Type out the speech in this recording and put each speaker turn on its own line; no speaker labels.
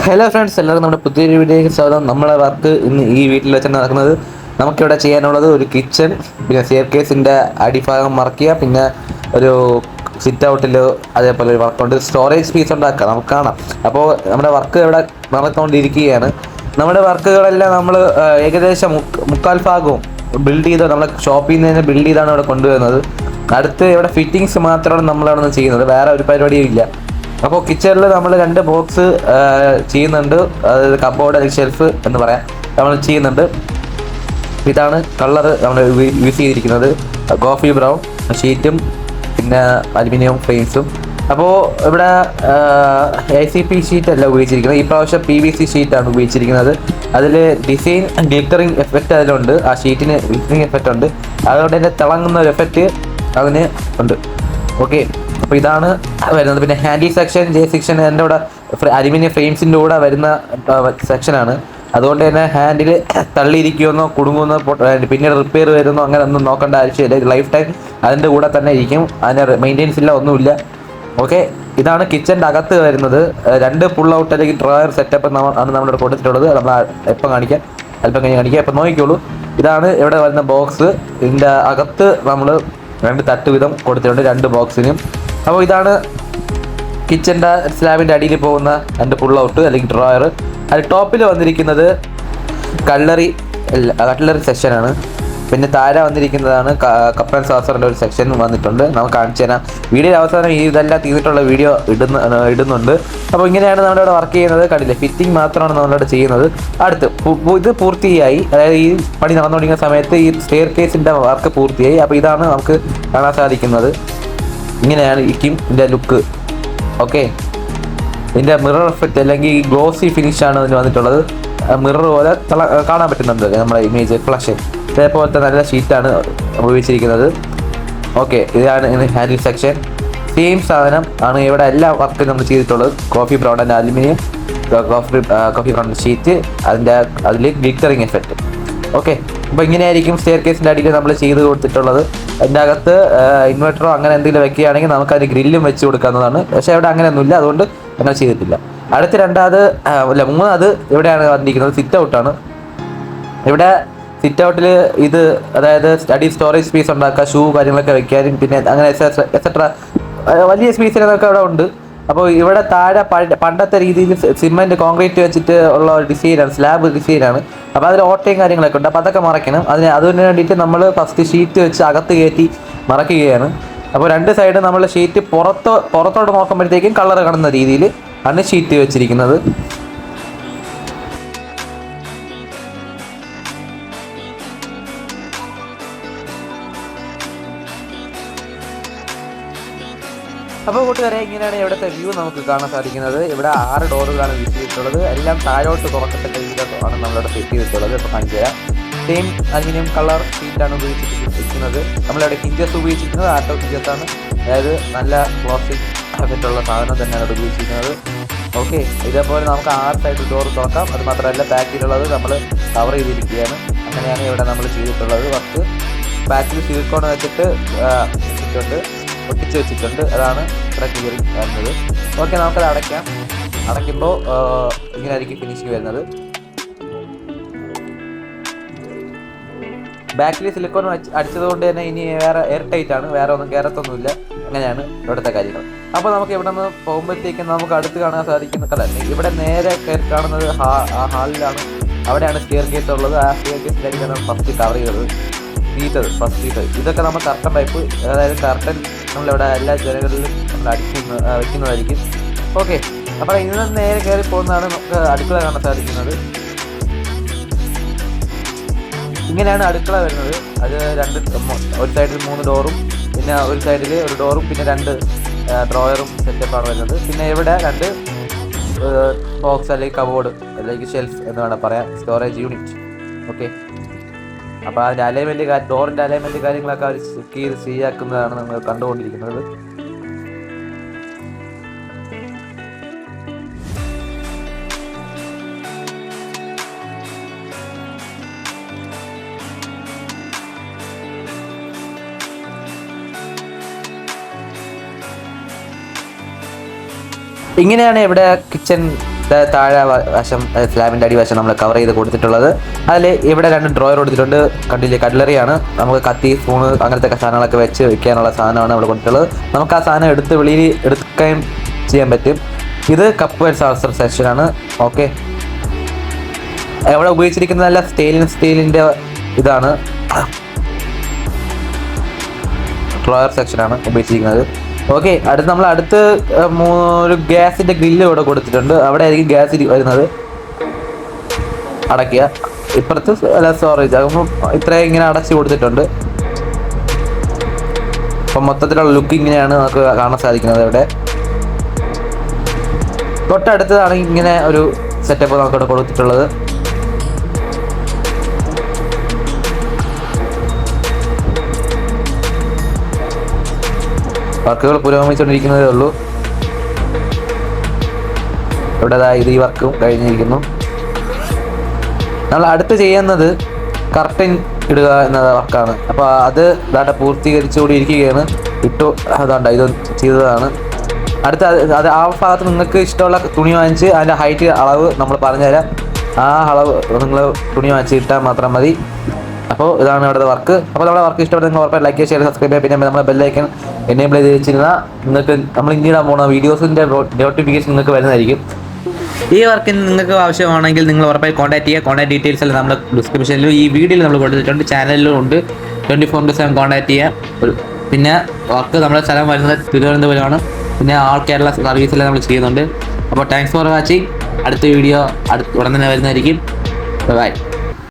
Hello friends, എല്ലാവർക്കും നമ്മുടെ പുതിയൊരു വീഡിയോയ്ക്ക് സ്വാഗതം. നമ്മളെ വർക്ക് ഇന്ന് ഈ വീട്ടിൽ വെച്ചാണ് നടക്കുന്നത്. നമുക്കിവിടെ ചെയ്യാനുള്ളത് ഒരു കിച്ചൺ, പിന്നെ സ്റ്റെയർ കേസിൻ്റെ അടിഭാഗം മറക്കുക, പിന്നെ ഒരു സിറ്റ് ഔട്ടിൽ അതേപോലെ ഒരു വർക്കുണ്ട്, സ്റ്റോറേജ് സ്പേസ് ഉണ്ടാക്കുക. നമുക്ക് കാണാം. അപ്പോൾ നമ്മുടെ വർക്ക് ഇവിടെ നടന്നുകൊണ്ടിരിക്കുകയാണ്. നമ്മുടെ വർക്കുകളെല്ലാം നമ്മൾ ഏകദേശം മുക്കാൽ ഭാഗവും ബിൽഡ് ചെയ്ത് നമ്മുടെ ഷോപ്പിൽ നിന്ന് തന്നെ ബിൽഡ് ചെയ്താണ് ഇവിടെ കൊണ്ടുവരുന്നത്. അടുത്ത് ഇവിടെ ഫിറ്റിങ്സ് മാത്രമാണ് നമ്മളവിടെ ചെയ്യുന്നത്, വേറെ ഒരു പരിപാടിയും ഇല്ല. അപ്പോൾ കിച്ചണിൽ നമ്മൾ 2 ബോക്സ് ചെയ്യുന്നുണ്ട്, അതായത് കബോർഡ് അല്ലെങ്കിൽ ഷെൽഫ് എന്ന് പറയാം, നമ്മൾ ചെയ്യുന്നുണ്ട്. ഇതാണ് കളർ നമ്മൾ യൂസ് ചെയ്തിരിക്കുന്നത്, കോഫി ബ്രൗൺ ഷീറ്റും പിന്നെ അലുമിനിയം ഫ്രെയിംസും. അപ്പോൾ ഇവിടെ ACP ഷീറ്റല്ല ഉപയോഗിച്ചിരിക്കുന്നത്, ഈ പ്രാവശ്യം PVC ഷീറ്റാണ് ഉപയോഗിച്ചിരിക്കുന്നത്. അതിൽ ഡിസൈൻ ഗ്ലിറ്ററിങ് എഫക്റ്റ് അതിലുണ്ട്, ആ ഷീറ്റിന് ഗ്ലിറ്ററിങ് എഫക്റ്റ് ഉണ്ട്, അതുകൊണ്ട് തന്നെ തിളങ്ങുന്ന ഒരു എഫക്റ്റ് അതിന് ഉണ്ട്. ഓക്കെ, അപ്പോൾ ഇതാണ് വരുന്നത്. പിന്നെ ഹാൻഡിൽ സെക്ഷൻ, ജെ സെക്ഷൻ എൻ്റെ കൂടെ അലുമിനിയം ഫ്രെയിംസിൻ്റെ കൂടെ വരുന്ന സെക്ഷനാണ്. അതുകൊണ്ട് തന്നെ ഹാൻഡിൽ തള്ളിയിരിക്കുമെന്നോ കുടുങ്ങുമെന്നോ പിന്നീട് റിപ്പയർ വരുന്നോ അങ്ങനെ ഒന്നും നോക്കേണ്ട ആവശ്യമില്ല. ലൈഫ് ടൈം അതിൻ്റെ കൂടെ തന്നെ ഇരിക്കും, അതിന് മെയിൻ്റെനൻസ് ഇല്ല, ഒന്നുമില്ല. ഓക്കെ, ഇതാണ് കിച്ചൻ്റെ അകത്ത് വരുന്നത്. 2 പുൾ ഔട്ട് അല്ലെങ്കിൽ ഡ്രോയർ സെറ്റപ്പ് ആണ് നമ്മളിവിടെ കൊടുത്തിട്ടുള്ളത്. നമ്മൾ എപ്പം കാണിക്കാം, അല്പം കഴിഞ്ഞ് കാണിക്കാം. ഇപ്പം നോക്കിക്കോളൂ, ഇതാണ് ഇവിടെ വരുന്ന ബോക്സ്. ഇതിൻ്റെ അകത്ത് നമ്മൾ 2 തട്ട് വീതം കൊടുത്തിട്ടുണ്ട് 2 ബോക്സിനും. അപ്പോൾ ഇതാണ് കിച്ചൻ്റെ സ്ലാബിൻ്റെ അടിയിൽ പോകുന്ന 2 പുൾ ഔട്ട് അല്ലെങ്കിൽ ഡ്രോയർ. അത് ടോപ്പിൽ വന്നിരിക്കുന്നത് കട്ട്ലറി സെക്ഷനാണ്. പിന്നെ താഴെ വന്നിരിക്കുന്നതാണ് കപ്പ് ആൻഡ് സോസറിൻ്റെ ഒരു സെക്ഷൻ വന്നിട്ടുണ്ട്. നമുക്ക് കാണിച്ചു തരാം. വീഡിയോ അവസാനം ഇതെല്ലാം തീർന്നിട്ടുള്ള വീഡിയോ ഇടുന്നുണ്ട്. അപ്പോൾ ഇങ്ങനെയാണ് നമ്മളിവിടെ വർക്ക് ചെയ്യുന്നത്. കണ്ടില്ലേ, ഫിറ്റിംഗ് മാത്രമാണ് നമ്മളിവിടെ ചെയ്യുന്നത്. അടുത്ത് ഇത് പൂർത്തിയായി, അതായത് ഈ പണി നടന്നുകൊണ്ടിരിക്കുന്ന സമയത്ത് ഈ സ്റ്റെയർ കേസിൻ്റെ വർക്ക് പൂർത്തിയായി. അപ്പോൾ ഇതാണ് നമുക്ക് കാണാൻ സാധിക്കുന്നത്. ഇങ്ങനെയാണ് ഇരിക്കും ഇതിൻ്റെ ലുക്ക്. ഓക്കെ, ഇതിൻ്റെ മിറർ എഫക്റ്റ് അല്ലെങ്കിൽ ഗ്ലോസി ഫിനിഷാണ് ഇതിന് വന്നിട്ടുള്ളത്. മിറർ പോലെ കാണാൻ പറ്റുന്നുണ്ട് നമ്മുടെ ഇമേജ് ഫ്ലഷ്. ഇതേപോലത്തെ നല്ല ഷീറ്റാണ് ഉപയോഗിച്ചിരിക്കുന്നത്. ഓക്കെ, ഇതാണ് ഹാൻഡിൽ സെക്ഷൻ. സെയിം സാധനം ആണ് ഇവിടെ എല്ലാ വർക്കും നമ്മൾ ചെയ്തിട്ടുള്ളത്. Coffee brown and aluminium, coffee brown sheet, അതിൽ ഗ്ലിറ്ററിങ് എഫക്റ്റ്. ഓക്കെ, അപ്പോൾ ഇങ്ങനെയായിരിക്കും സ്റ്റെയർ കേസിൻ്റെ അടിയിൽ നമ്മൾ ചെയ്ത് കൊടുത്തിട്ടുള്ളത്. അതിൻ്റെ അകത്ത് ഇൻവെർട്ടറോ അങ്ങനെ എന്തെങ്കിലും വെക്കുകയാണെങ്കിൽ നമുക്കതിന് ഗ്രില്ലും വെച്ച് കൊടുക്കാവുന്നതാണ്. പക്ഷേ ഇവിടെ അങ്ങനെയൊന്നുമില്ല, അതുകൊണ്ട് അങ്ങനെ ചെയ്തിട്ടില്ല. അടുത്ത് മൂന്നാമത് ഇവിടെയാണ് വന്നിരിക്കുന്നത്, സിറ്റ് ഔട്ടാണ്. ഇവിടെ സിറ്റ് ഔട്ടിൽ ഇത്, അതായത് സ്റ്റഡി സ്റ്റോറേജ് സ്പേസ് ഉണ്ടാക്കുക, ഷൂ കാര്യങ്ങളൊക്കെ വെക്കാനും പിന്നെ അങ്ങനെ എക്സെട്ര വലിയ സ്പേസിലൊക്കെ അവിടെ ഉണ്ട്. അപ്പോൾ ഇവിടെ താഴെ പണ്ടത്തെ രീതിയിൽ സിമെൻറ്റ് കോൺക്രീറ്റ് വെച്ചിട്ട് ഉള്ള ഡിസൈനാണ്, സ്ലാബ് ഡിസൈനാണ്. അപ്പോൾ അതിൽ ഓട്ടയും കാര്യങ്ങളൊക്കെ ഉണ്ട്. അപ്പോൾ അതൊക്കെ മറയ്ക്കണം. അതിന് വേണ്ടിയിട്ട് നമ്മൾ ഫസ്റ്റ് ഷീറ്റ് വെച്ച് അകത്ത് കയറ്റി മറയ്ക്കുകയാണ്. അപ്പോൾ 2 സൈഡ് നമ്മൾ ഷീറ്റ് പുറത്തോട്ട് നോക്കുമ്പോഴത്തേക്കും കളർ കാണുന്ന രീതിയിൽ ആണ് ഷീറ്റ് വെച്ചിരിക്കുന്നത്. അപ്പോൾ കൂട്ടുകാരെ, ഇങ്ങനെയാണ് ഇവിടുത്തെ വ്യൂ നമുക്ക് കാണാൻ സാധിക്കുന്നത്. ഇവിടെ 6 ഡോറുകളാണ് യൂസ് ചെയ്തിട്ടുള്ളത്. എല്ലാം താഴോട്ട് തുറക്കത്തക്ക രീതിയിലാണ് നമ്മളിവിടെ സെറ്റ് ചെയ്തിട്ടുള്ളത്. ഇപ്പോൾ കാണിച്ചു തരാം. സെയിം അലുമിനിയം കളർ ഷീറ്റാണ് ഉപയോഗിച്ചിരിക്കുന്നത്. നമ്മളിവിടെ ഹിഞ്ചസ് ഉപയോഗിച്ചിരിക്കുന്നത് ആട്ടോ ഹിഞ്ചസാണ്, അതായത് നല്ല ക്ലോസിംഗ് എഫക്റ്റുള്ള സാധനം തന്നെയാണ് ഇവിടെ ഉപയോഗിച്ചിരിക്കുന്നത്. ഓക്കെ, ഇതേപോലെ നമുക്ക് 6 സൈഡ് ഡോർ തുറക്കാം. അത് മാത്രമല്ല ബാക്കിലുള്ളത് നമ്മൾ കവർ ചെയ്തിരിക്കുകയാണ്. അങ്ങനെയാണ് ഇവിടെ നമ്മൾ ചെയ്തിട്ടുള്ളത് വർക്ക്. ബാക്കിൽ സിലിക്കോൺ വെച്ചിട്ട് ഒട്ടിച്ച് വെച്ചിട്ടുണ്ട്. അതാണ് ഇവിടെ ക്ലിയറിങ് വരുന്നത്. ഓക്കെ, നമുക്കത് അടയ്ക്കുമ്പോൾ ഇങ്ങനെ ആയിരിക്കും ഫിനിഷിങ് വരുന്നത്. ബാക്കിൽ സിലിക്കോൺ അടിച്ചതുകൊണ്ട് തന്നെ ഇനി വേറെ എയർ ടൈറ്റ് ആണ്, വേറെ ഒന്നും കയറത്തൊന്നുമില്ല. അങ്ങനെയാണ് ഇവിടുത്തെ കാര്യങ്ങൾ. അപ്പോൾ നമുക്ക് ഇവിടെ നിന്ന് പോകുമ്പോഴത്തേക്കും നമുക്ക് അടുത്ത് കാണാൻ സാധിക്കുന്ന ഇവിടെ നേരെ കയറി കാണുന്നത് ഹാളിലാണ്. അവിടെയാണ് സ്റ്റെയർ കേസ് ഉള്ളത്. ആ സ്റ്റെയർ കേസിലായിരിക്കും ഫസ്റ്റ് കവർ ചെയ്തത്. ഫസ്റ്റ് ഇതൊക്കെ നമ്മൾ കർട്ടൻ ടൈപ്പ്, അതായത് കർട്ടൻ നമ്മളിവിടെ എല്ലാ ജനകളിലും നമ്മൾ വെക്കുന്നതായിരിക്കും. ഓക്കെ, അപ്പോൾ ഇതിൽ നിന്ന് നേരെ കയറി പോകുന്നതാണ് നമുക്ക് അടുക്കള കാണാൻ സാധിക്കുന്നത്. ഇങ്ങനെയാണ് അടുക്കള വരുന്നത്. അത് ഒരു സൈഡിൽ 3 ഡോറും പിന്നെ ഒരു സൈഡിൽ 1 ഡോറും പിന്നെ 2 ഡ്രോയറും സെറ്റപ്പാണ് വരുന്നത്. പിന്നെ ഇവിടെ 2 ബോക്സ് അല്ലെങ്കിൽ കബോർഡ് അല്ലെങ്കിൽ ഷെൽഫ് എന്ന് വേണം പറയാം, സ്റ്റോറേജ് യൂണിറ്റ്. ഓക്കെ, അപ്പോൾ അതിൻ്റെ അലൈൻമെൻറ്റ് ഡോറിൻ്റെ അലൈൻമെൻറ്റ് കാര്യങ്ങളൊക്കെ അവർ ശരിയാക്കുന്നതാണ് നമ്മൾ കണ്ടുകൊണ്ടിരിക്കുന്നത്. ഇങ്ങനെയാണ് ഇവിടെ കിച്ചൺ താഴെ വശം സ്ലാബിൻ്റെ അടിവശം നമ്മൾ കവർ ചെയ്ത് കൊടുത്തിട്ടുള്ളത്. അതിൽ ഇവിടെ 2 ഡ്രോയർ കൊടുത്തിട്ടുണ്ട്. കണ്ടില്ലേ, കട്ട്ലറിയാണ്. നമുക്ക് കത്തി, സ്പൂണ് അങ്ങനത്തെ സാധനങ്ങളൊക്കെ വെച്ച് വെക്കാനുള്ള സാധനമാണ് ഇവിടെ കൊടുത്തിട്ടുള്ളത്. നമുക്ക് ആ സാധനം എടുത്ത് വെളിയിൽ എടുക്കുകയും ചെയ്യാൻ പറ്റും. ഇത് കപ്പ് ആൻഡ് സോസർ സെക്ഷനാണ്. ഓക്കെ, ഇവിടെ ഉപയോഗിച്ചിരിക്കുന്നതല്ല സ്റ്റീലിൻ്റെ ഇതാണ്, ഡ്രോയർ സെക്ഷനാണ് ഉപയോഗിച്ചിരിക്കുന്നത്. ഓക്കെ, നമ്മൾ അടുത്ത് ഒരു ഗ്യാസിൻ്റെ ഗ്രില്ല് ഇവിടെ കൊടുത്തിട്ടുണ്ട്. അവിടെ ആയിരിക്കും ഗ്യാസ് വരുന്നത്. അടയ്ക്കുക. ഇപ്പുറത്ത് സ്റ്റോറേജ് ആകുമ്പോൾ ഇത്രയും ഇങ്ങനെ അടച്ച് കൊടുത്തിട്ടുണ്ട്. അപ്പം മൊത്തത്തിലുള്ള ലുക്ക് ഇങ്ങനെയാണ് നമുക്ക് കാണാൻ സാധിക്കുന്നത്. ഇവിടെ തൊട്ടടുത്തതാണ് ഇങ്ങനെ ഒരു സെറ്റപ്പ് നമുക്കിവിടെ കൊടുത്തിട്ടുള്ളത്. വർക്കുകൾ പുരോഗമിച്ചുകൊണ്ടിരിക്കുന്നതേ ഉള്ളൂ. ഇവിടെ ഇത് ഈ വർക്കും കഴിഞ്ഞിരിക്കുന്നു. നമ്മൾ അടുത്ത് ചെയ്യുന്നത് കർട്ടൻ ഇടുക എന്ന വർക്കാണ്. അപ്പോൾ അത് ഇതാണ്ട് പൂർത്തീകരിച്ചുകൂടി ഇരിക്കുകയാണ്. അതാണ്ട് ഇത് ചെയ്തതാണ്. അടുത്ത അത് ആ ഭാഗത്ത് നിങ്ങൾക്ക് ഇഷ്ടമുള്ള തുണി വാങ്ങിച്ച് അതിൻ്റെ ഹൈറ്റ് അളവ് നമ്മൾ പറഞ്ഞുതരാം. ആ അളവ് നിങ്ങൾ തുണി വാങ്ങിച്ച് ഇട്ടാൽ മാത്രം മതി. അപ്പോൾ ഇതാണ് ഇവിടുത്തെ വർക്ക്. അപ്പോൾ നമ്മുടെ വർക്ക് ഇഷ്ടപ്പെട്ട നിങ്ങൾ ഉറപ്പായി ലൈക്ക്, ഷെയർ, സബ്സ്ക്രൈബ് ചെയ്യുക. പിന്നെ നമ്മുടെ ബെല്ലൈക്കൺ എനേബിൾ ചെയ്ത് വെച്ചിരുന്നാൽ നിങ്ങൾക്ക് നമ്മൾ ഇനിയിടാൻ പോകുന്ന വീഡിയോസിൻ്റെ നോട്ടിഫിക്കേഷൻ നിങ്ങൾക്ക് വരുന്നതായിരിക്കും. ഈ വർക്കിന് നിങ്ങൾക്ക് ആവശ്യമാണെങ്കിൽ നിങ്ങൾ ഉറപ്പായി കോൺടാക്ട് ചെയ്യുക. കോൺടാക്ട് ഡീറ്റെയിൽസ് എല്ലാം നമ്മൾ ഡിസ്ക്രിപ്ഷനിലും ഈ വീഡിയോയിൽ നമ്മൾ കൊടുത്തിട്ടുണ്ട്. ചാനലിലും ഉണ്ട്. 24/7 കോൺടാക്ട് ചെയ്യുക. പിന്നെ വർക്ക് നമ്മുടെ സ്ഥലം വരുന്നത് തിരുവനന്തപുരമാണ്. പിന്നെ ആൾ കേരള സർവീസെല്ലാം നമ്മൾ ചെയ്യുന്നുണ്ട്. അപ്പോൾ താങ്ക്സ് ഫോർ വാച്ചിങ്. അടുത്ത വീഡിയോ ഉടൻ തന്നെ വരുന്നതായിരിക്കും. ബൈ.